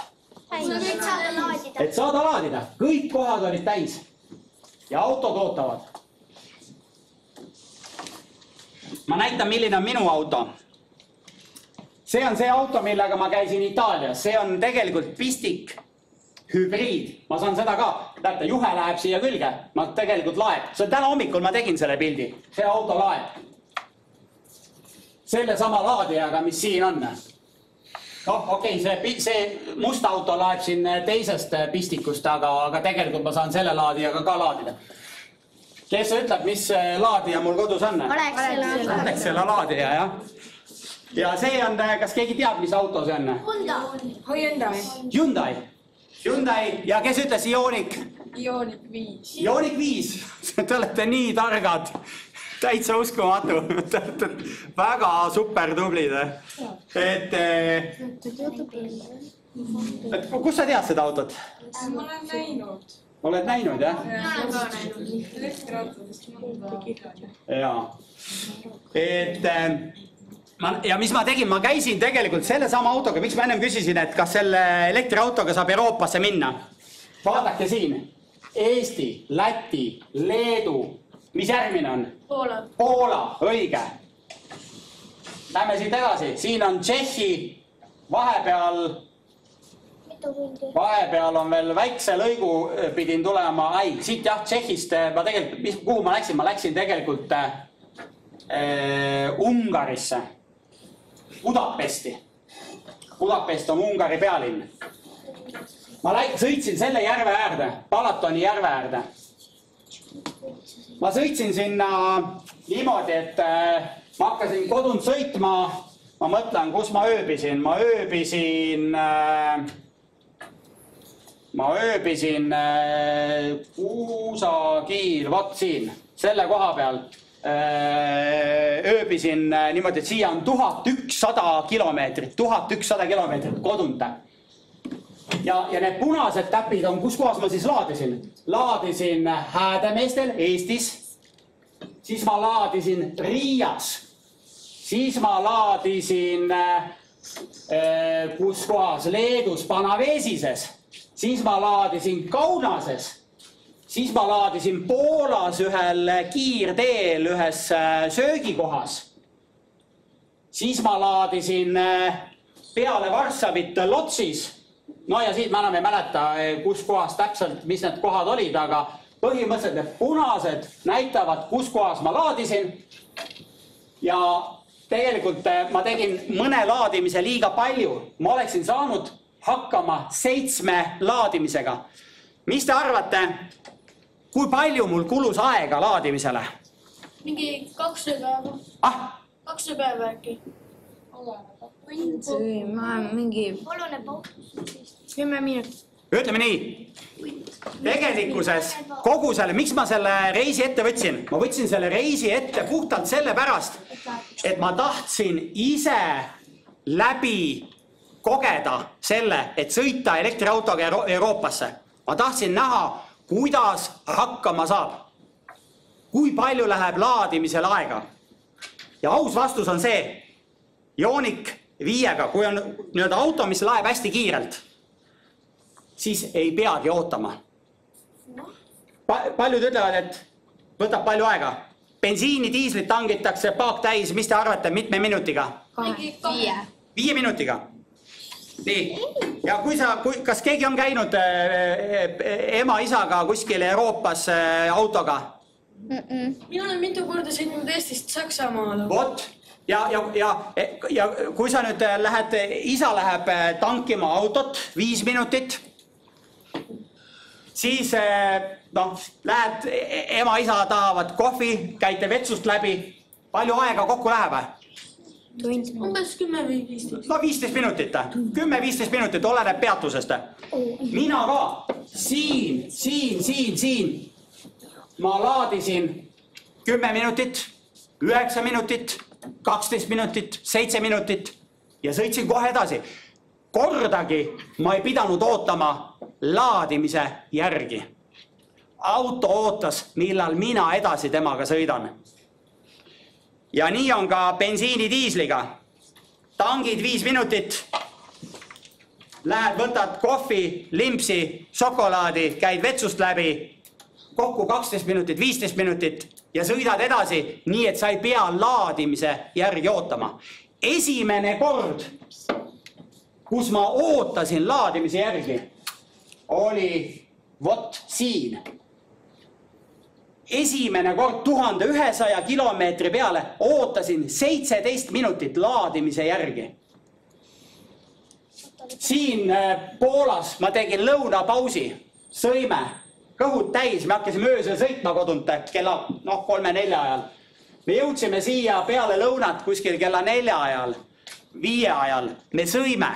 Et saada laadida. Kõik kohad olid täis. Ja autod ootavad. Ma näitan, milline on minu auto. See on see auto, millega ma käisin Itaalias. See on tegelikult pistik hübriid. Ma saan seda ka. Näete, juhe läheb siia külge. Ma tegelikult laeb. See on täna hommikul ma tegin selle pildi. See auto laeb. Selle sama laadijaga, mis siin on. Okei, see must auto laeb siin teisest pistikust, aga tegelikult ma saan selle laadijaga ka laadida. Kes ütleb, mis laadija mul kodus on? Alexela laadija, jah. Ja see on, kas keegi teab, mis auto see on? Hyundai. Ja kes ütles Ioniq? Ioniq 5. Ioniq 5. Te olete nii targad. Täitsa uskumatu. Väga super tublid. Kus sa tead seda autot? Ma olen näinud. Oled näinud, jah? Elektriautodest jaa. Ja mis ma tegin? Ma käisin tegelikult selle sama autoga. Miks ma ennem küsisin, et kas selle elektriautoga saab Euroopasse minna? Vaadake siin. Eesti, Läti, Leedu. Mis järgmine on? Poola, õige. Lähme siit edasi. Siin on Tšehhi. Vahepeal on veel väikse lõigu pidin tulema. Siit jah, Tšehhist, kuhu ma läksin? Ma läksin tegelikult Ungarisse. Budapesti. Budapest on Ungari pealinn. Ma sõitsin selle järve äärde, Balatoni järve äärde. Ma sõitsin sinna niimoodi, et ma hakkasin kodunt sõitma. Ma mõtlen, kus ma ööbisin. Ma ööbisin kusagil, vot siin, selle koha peal. Ööbisin niimoodi, et siia on 1100 kilomeetrit kodunt. Ja need punased täpid on, kus kohas ma siis laadisin? Laadisin Häädemeestel Eestis, siis ma laadisin Riias, siis ma laadisin kus kohas Leedus Panaveesises, siis ma laadisin Kaunases, siis ma laadisin Poolas ühel kiirteel ühes söögikohas, siis ma laadisin peale Varssavit Lotsis. No ja siit ma enam ei mäleta, kus kohas täpselt, mis need kohad olid, aga põhimõtteliselt need punased näitavad, kus kohas ma laadisin. Ja tegelikult ma tegin mõne laadimise liiga palju. Ma oleksin saanud hakkama 7 laadimisega. Mis te arvate, kui palju mul kulus aega laadimisele? Mingi 2 päeva. 2 päeva äkki. Mingi 10 minutit. Ütleme nii, tegelikkuses kogu selle, miks ma selle reisi ette võtsin? Ma võtsin selle reisi ette puhtalt selle pärast, et ma tahtsin ise läbi kogeda selle, et sõita elektriautoga Euroopasse. Ma tahtsin näha, kuidas hakkama saab. Kui palju läheb laadimisel aega. Ja aus vastus on see, Ioniq 5-ga, kui on auto, mis läheb hästi kiirelt, siis ei peagi ootama. Paljud ütlevad, et võtab palju aega. Bensiini, diislit tangitakse paak täis, mis te arvate, mitme minutiga? 5 minutiga. Nii. Ja kas keegi on käinud ema-isaga kuskil Euroopas autoga? Mina olen mitu korda sõitnud Eestist Saksamaale. Vot. ja kui sa nüüd lähed, isa läheb tankima autot 5 minutit, siis lähed, ema-isa tahavad kohvi, käite vetsust läbi, palju aega kokku läheb? Umbes 10 või 15. No 15 minutit, 10-15 minutit, oleneb peatusest. Mina ka, siin, ma laadisin 10 minutit, 9 minutit, 12 minutit, 7 minutit ja sõitsin kohe edasi. Kordagi ma ei pidanud ootama laadimise järgi. Auto ootas, millal mina edasi temaga sõidan. Ja nii on ka bensiinidiisliga. Tangid 5 minutit, lähed, võtad kohvi, limpsi, šokolaadi, käid vetsust läbi, kokku 12 minutit, 15 minutit ja sõidad edasi, nii et sa ei pea laadimise järgi ootama. Esimene kord, kus ma ootasin laadimise järgi, oli vot siin. Esimene kord 1100 kilomeetri peale ootasin 17 minutit laadimise järgi. Siin Poolas ma tegin lõunapausi, sõime, kõhud täis, me hakkasime öösel sõitma kodunt kella 3-4 ajal. Me jõudsime siia peale lõunat kuskil kella 4 ajal, 5 ajal, me sõime.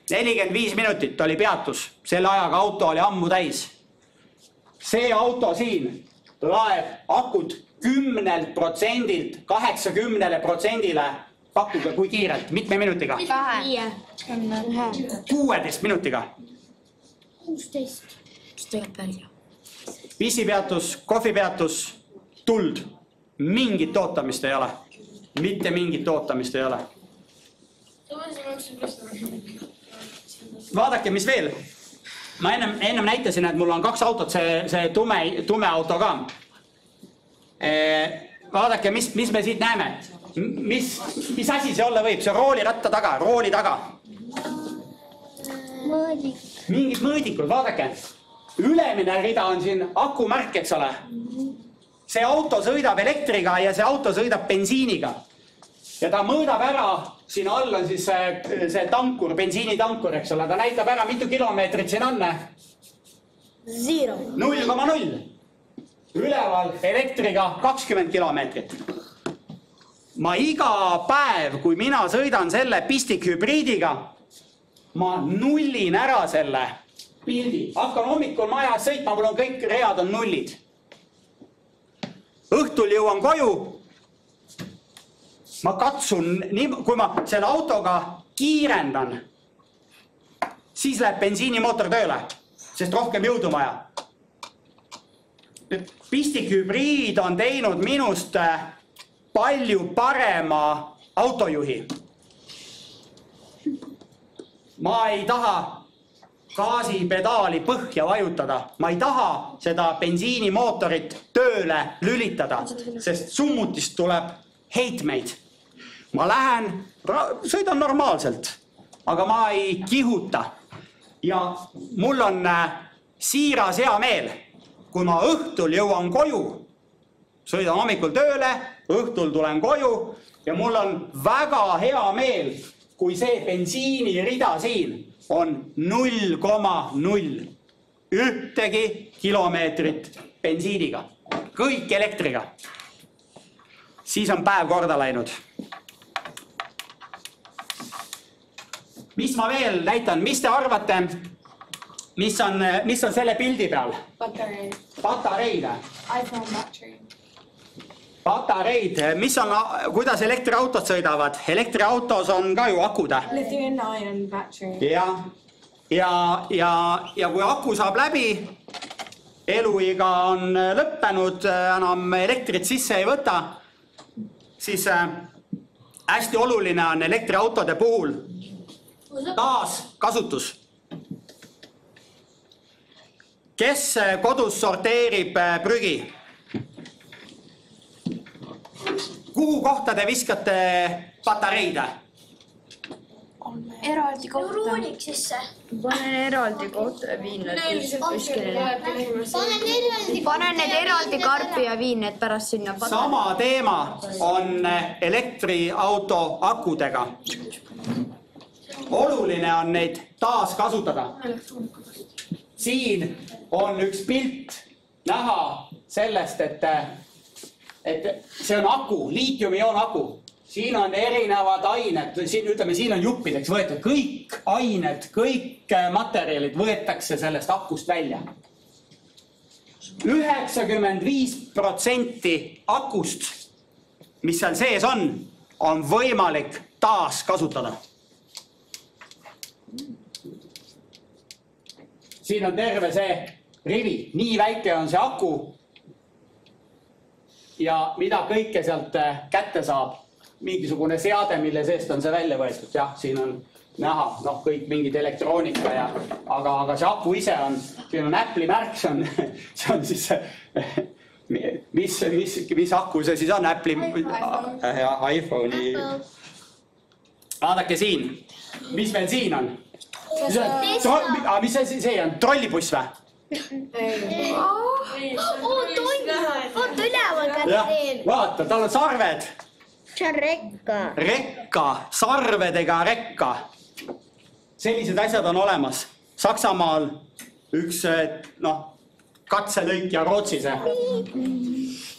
45 minutit oli peatus, selle ajaga auto oli ammu täis. See auto siin laeb akud 10%-lt 80%-le, pakkuge kui kiirelt, mitme minutiga? 16 minutiga. 16. Mis tuleb välja? Pissipeatus, kohvipeatus, tuld. Mingit ootamist ei ole. Mitte mingit ootamist ei ole. Vaadake, mis veel. Ma ennem näitasin, et mul on 2 autot, see tume auto ka. Vaadake, mis me siit näeme. Mis asi see olla võib? See rooliratta taga, rooli taga. Mõõdik. Mingid mõõdikud, vaadake. Ülemine rida on siin akumärk, eks ole. See auto sõidab elektriga ja see auto sõidab bensiiniga. Ja ta mõõdab ära, siin all on siis see tankur, bensiinitankur, eks ole. Ta näitab ära, mitu kilomeetrit siin on. 0,0. Üleval elektriga 20 kilomeetrit. Ma iga päev, kui mina sõidan selle pistikhübriidiga, ma nullin ära selle pildi. Hakkan hommikul majas sõitma, mul on kõik read on nullid. Õhtul jõuan koju. Ma katsun, kui ma selle autoga kiirendan, siis läheb bensiinimootor tööle, sest rohkem jõudu vaja. Pistikhübriid on teinud minust palju parema autojuhi. Ma ei taha gaasipedaali põhja vajutada. Ma ei taha seda bensiinimootorit tööle lülitada, sest summutist tuleb heitmeid. Ma lähen, sõidan normaalselt, aga ma ei kihuta. Ja mul on siiras hea meel, kui ma õhtul jõuan koju, sõidan hommikul tööle, õhtul tulen koju ja mul on väga hea meel, kui see bensiinirida siin on 0,0. Ühtegi kilomeetrit bensiiniga, kõik elektriga. Siis on päev korda läinud. Mis ma veel näitan, mis te arvate, mis on selle pildi peal? Patareid. Patareid. iPhone battery. Patareid, mis on, kuidas elektriautot sõidavad? Elektriautos on ka ju akud. Lithium-ion battery. Ja kui aku saab läbi, eluiga on lõppenud, enam elektrit sisse ei võta, siis hästi oluline on elektriautode puhul taaskasutus. Kes kodus sorteerib prügi? Kuhu kohta te viskate patareid? eraldi kohta. Neurooniks sisse. Panen eraldi kohta ja viin need kuskile. Panen need eraldi karpi ja viin need pärast sinna. Sama teema on elektriauto akudega. Oluline on neid taas kasutada. Siin on üks pilt näha sellest, et see on aku, liitium-ioon aku. Siin on erinevad ained, siin on juppideks võetud. Kõik ained, kõik materjalid võetakse sellest akust välja. 95% akust, mis seal sees on võimalik taas kasutada. Siin on terve see rivi, nii väike on see aku ja mida kõike sealt kätte saab. Mingisugune seade, mille seest on see välja võetud. Jah, siin on näha, kõik mingid elektroonika ja, aga see aku ise on, siin on Apple'i märk, see on siis, mis aku see siis on, Apple'i, iPhone'i. Vaadake siin, mis meil siin on? Mis see on, trollibuss või? Oota üleval kätte. Vaata, tal on sarved. See on rekka. Rekka, sarvedega rekka. Sellised asjad on olemas. Saksamaal üks katselõik ja Rootsis.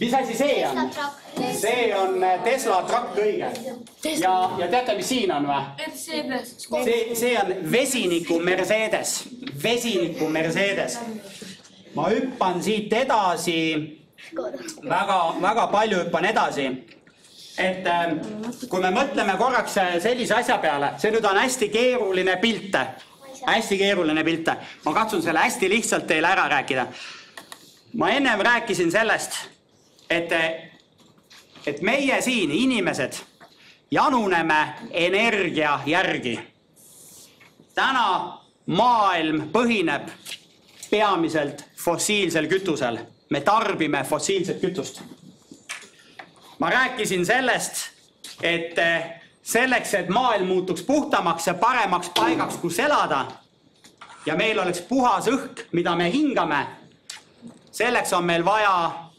Mis asi see on? See on Tesla truck õige. Ja teate, mis siin on või? See on vesiniku Mercedes. Vesiniku Mercedes. Ma hüppan siit edasi. Väga palju hüppan edasi. Et kui me mõtleme korraks sellise asja peale, see nüüd on hästi keeruline pilte. Hästi keeruline pilte. Ma katsun selle hästi lihtsalt teile ära rääkida. Ma ennem rääkisin sellest, et meie siin, inimesed, januneme energia järgi. Täna maailm põhineb peamiselt fossiilsel kütusel. Me tarbime fossiilset kütust. Ma rääkisin sellest, et selleks, et maailm muutuks puhtamaks ja paremaks paigaks, kus elada ja meil oleks puhas õhk, mida me hingame, selleks on meil vaja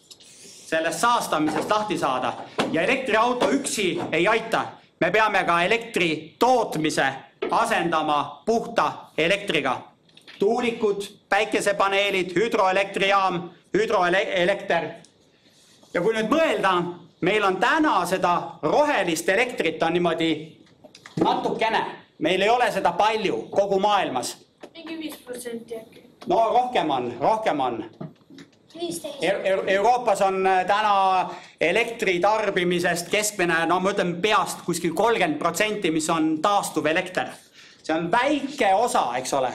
sellest saastamisest lahti saada. Ja elektriauto üksi ei aita. Me peame ka elektri tootmise asendama puhta elektriga. Tuulikud, päikesepaneelid, hüdroelektrijaam, hüdroelekter. Ja kui nüüd mõelda, meil on täna seda rohelist elektrit on niimoodi natukene. Meil ei ole seda palju kogu maailmas. Mingi 5% äkki. No rohkem on. Euroopas on täna elektri tarbimisest keskmine, ma ütlen peast kuskil 30%, mis on taastuv elekter. See on väike osa, eks ole.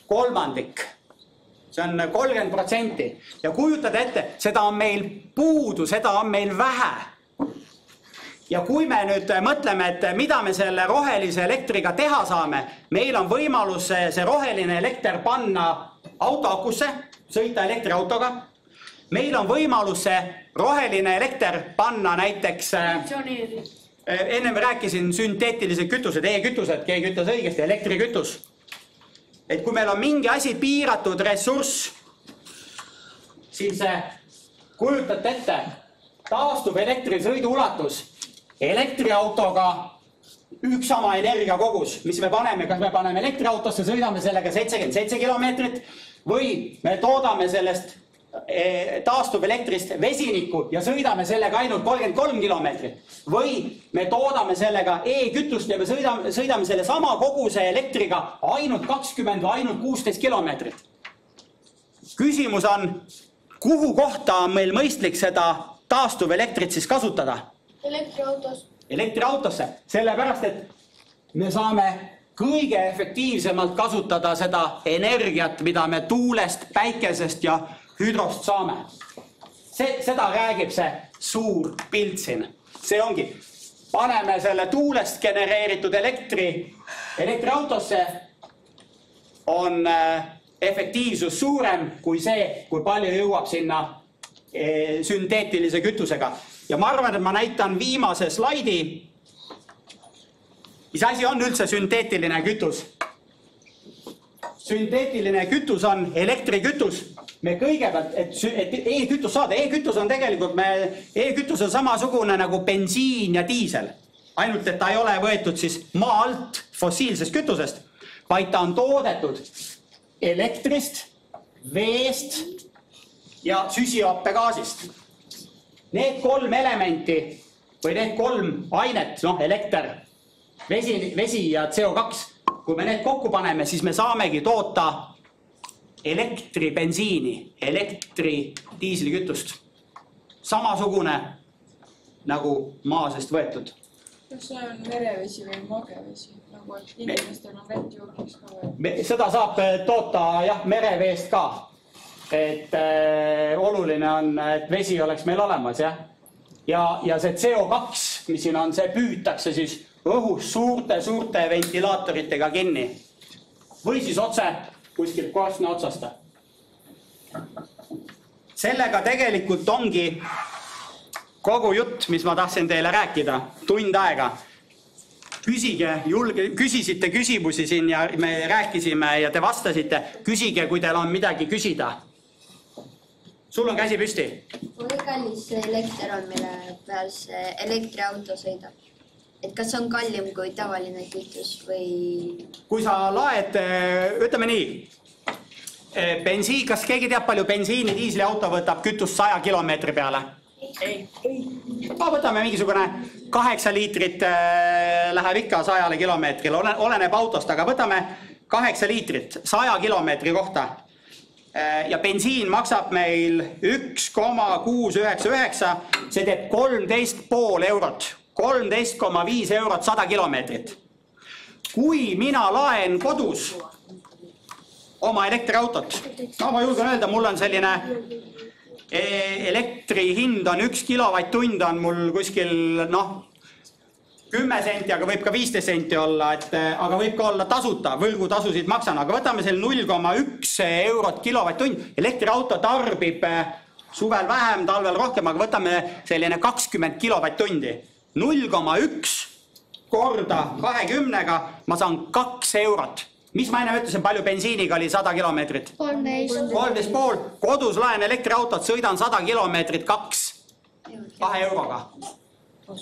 Kolmandik. See on 30%. Ja kujutad ette, seda on meil puudu, seda on meil vähe. Ja kui me nüüd mõtleme, et mida me selle rohelise elektriga teha saame, meil on võimalus see roheline elekter panna autoakusse, sõita elektriautoga. Meil on võimalus see roheline elekter panna näiteks, enne me rääkisin sünteetilised kütused, e-kütused, keegi ütles õigesti, elektrikütus. Et kui meil on mingi asi piiratud ressurss, siis kujutate ette, taastub elektrisõidu ulatus elektriautoga üks sama energiakogus, mis me paneme, kas me paneme elektriautosse, sõidame sellega 77 kilomeetrit või me toodame sellest taastuv elektrist vesinikku ja sõidame sellega ainult 33 kilomeetrit. Või me toodame sellega e-kütust ja me sõidame selle sama koguse elektriga ainult 20 või ainult 16 kilomeetrit. Küsimus on, kuhu kohta on meil mõistlik seda taastuv elektrit siis kasutada? Elektriautosse. Sellepärast, et me saame kõige efektiivsemalt kasutada seda energiat, mida me tuulest, päikesest ja hüdrost saame. Seda räägib see suur pilt siin. See ongi, paneme selle tuulest genereeritud elektriautosse, on efektiivsus suurem kui see, kui palju jõuab sinna sünteetilise kütusega. Ja ma arvan, et ma näitan viimase slaidi. mis asi on üldse sünteetiline kütus? Sünteetiline kütus on elektrikütus. Me kõigepealt, et e-kütus saada, e-kütus on tegelikult, e-kütus on samasugune nagu bensiin ja diisel. Ainult, et ta ei ole võetud siis maa alt fossiilsest kütusest, vaid ta on toodetud elektrist, veest ja süsihappegaasist. Need 3 elementi või need 3 ainet, elekter, vesi ja CO2, kui me need kokku paneme, siis me saamegi toota elektribensiini, elektridiislikütust. Samasugune nagu maa seest võetud. Kas see on merevesi või magevesi? Nagu et inimestel on vett juurdeks ka või? Seda saab toota jah, mereveest ka. Et oluline on, et vesi oleks meil olemas, jah. Ja see CO2, mis siin on, see püütakse siis õhus suurte ventilaatoritega kinni. Või siis otse kuskilt korstna otsasta. Sellega tegelikult ongi kogu jutt, mis ma tahtsin teile rääkida, tund aega. Küsisite küsimusi siin ja me rääkisime ja te vastasite. Küsige, kui teil on midagi küsida. Sul on käsi püsti. Kui kallis see elekter on, mille peal see elektriauto sõidab? Et kas on kallim kui tavaline kütus või... Kui sa laed, ütleme nii, kas keegi teab, palju bensiini diisliauto võtab kütust 100 kilomeetri peale? Ei. Võtame mingisugune 8 liitrit läheb ikka 100 kilomeetril, oleneb autost, aga võtame 8 liitrit 100 kilomeetri kohta. Ja bensiin maksab meil 1,699, see teeb 13,5 eurot. 13,5 eurot 100 kilomeetrit. Kui mina laen kodus oma elektriautot, ma julgen öelda, mul on selline elektri hind on 1 kilovatt-tund on mul kuskil 10 senti, aga võib ka 15 senti olla, aga võib ka olla tasuta, võlgutasusid maksan, aga võtame selle 0,1 eurot kilovatt-tund. Elektriauto tarbib suvel vähem, talvel rohkem, aga võtame selline 20 kilovatt-tundi. 0,1 korda 20-ga ma saan 2 eurot. Mis ma enne ütlesin, palju bensiiniga oli 100 kilomeetrit? 13,5. Kodus laen elektriautot, sõidan 100 kilomeetrit 2 euroga.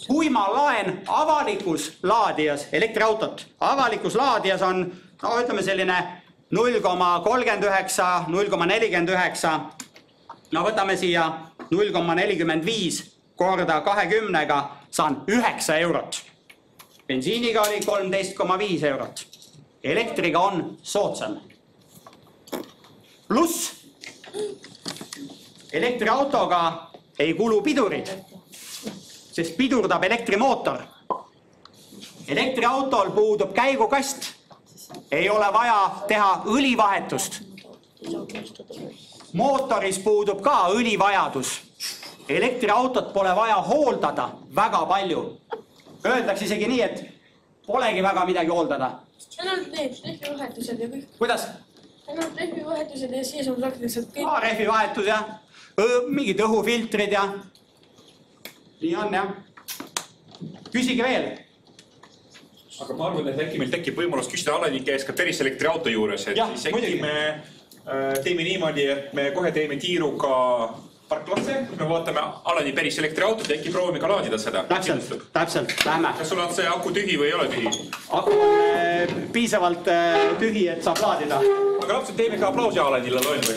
Kui ma laen avalikus laadijas elektriautot, avalikus laadijas on, ütleme selline 0,39, 0,49, võtame siia 0,45 korda 20-ga, saan 9 eurot. Bensiiniga oli 13,5 eurot. Elektriga on soodsam. Pluss, elektriautoga ei kulu pidurid, sest pidurdab elektrimootor. Elektriautol puudub käigukast, ei ole vaja teha õlivahetust. Mootoris puudub ka õlivajadus. Elektriautot pole vaja hooldada väga palju. Öeldakse isegi nii, et polegi väga midagi hooldada. Ainult need rehvivahetused ja kõik. Kuidas? Ainult rehvivahetused ja siis on praktiliselt kõik. Rehvivahetus ja mingid õhufiltrid ja nii on jah. Küsige veel. Aga ma arvan, et äkki meil tekib võimalus küsida Aleni käes ka päris elektriauto juures. Siis äkki me teeme niimoodi, et me kohe teeme tiiruga parklasse, me vaatame Aleni päris elektriautot ja äkki proovime ka laadida seda. Täpselt, lähme. Kas sul on see aku tühi või ei ole tühi? Aku on piisavalt tühi, et saab laadida. Aga lapsed, teeme ka aplausi Alenile, loen või?